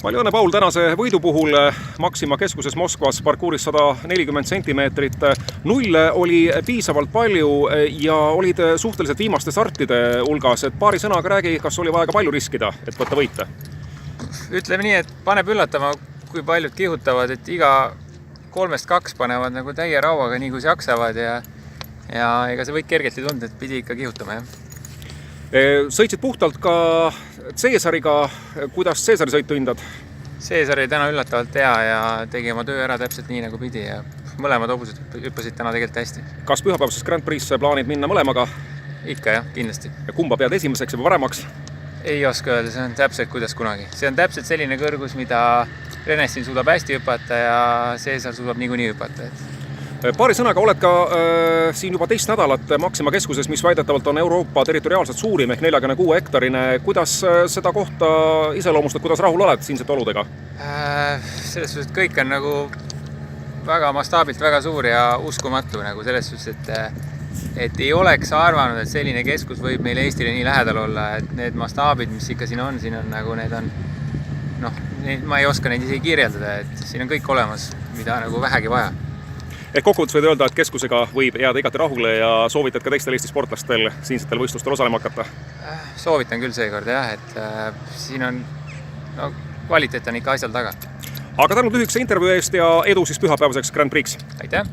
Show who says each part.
Speaker 1: Palju õnne, Paul, tänase võidu puhul Maxima keskuses Moskvas parkuuris 140 sentimeetrit. Nulle oli piisavalt palju ja olid suhteliselt viimaste startide hulgas. Et paari sõnaga räägi, kas oli vaja ka palju riskida, et võtta võite?
Speaker 2: Ütleme nii, et paneb üllatama, kui paljud kihutavad, et iga 3-2 panevad nagu täie rauaga, nii kui jaksavad ja ega see võit kergelt ei tundnud, et pidi ikka kihutama, jah.
Speaker 1: Sõitsid puhtalt ka Caesariga. Kuidas Caesari sõitu hindad?
Speaker 2: Caesar oli täna üllatavalt hea ja tegi oma töö ära täpselt nii, nagu pidi ja mõlemad hobused hüppasid täna tegelikult hästi.
Speaker 1: Kas pühapäevases Grand Prix'e plaanid minna mõlemaga?
Speaker 2: Ikka jah, kindlasti.
Speaker 1: Ja kumba pead esimeseks või paremaks?
Speaker 2: Ei oska öelda, see on täpselt kuidas kunagi. See on täpselt selline kõrgus, mida Renestin suudab hästi hüpata ja Caesar suudab niikuinii hüpata.
Speaker 1: Paari sõnaga oled ka siin juba teist nädalat Maxima keskuses, mis väidetavalt on Euroopa territoriaalselt suurim ehk 46 hektarine. Kuidas seda kohta iseloomustad, kuidas rahul oled siinsete oludega?
Speaker 2: Selles suhtes, et kõik on nagu väga mastaabilt väga suur ja uskumatu nagu selles suhtes, et ei oleks arvanud, et selline keskus võib meile Eestile nii lähedal olla, et need mastaabid, mis ikka siin on nagu need on, ma ei oska neid isegi kirjeldada, et siin on kõik olemas, mida nagu vähegi vaja.
Speaker 1: Ehk kokkuvõttes võid öelda, et keskusega võib jääda igati rahule ja soovitad ka teistel Eesti sportlastel siinsetel võistlustel osalema hakata?
Speaker 2: Soovitan küll seekord jah, et siin on kvaliteet on ikka asjal taga.
Speaker 1: Aga tänud lühikese intervjuu eest ja edu siis pühapäevaseks Grand Prix!
Speaker 2: Aitäh!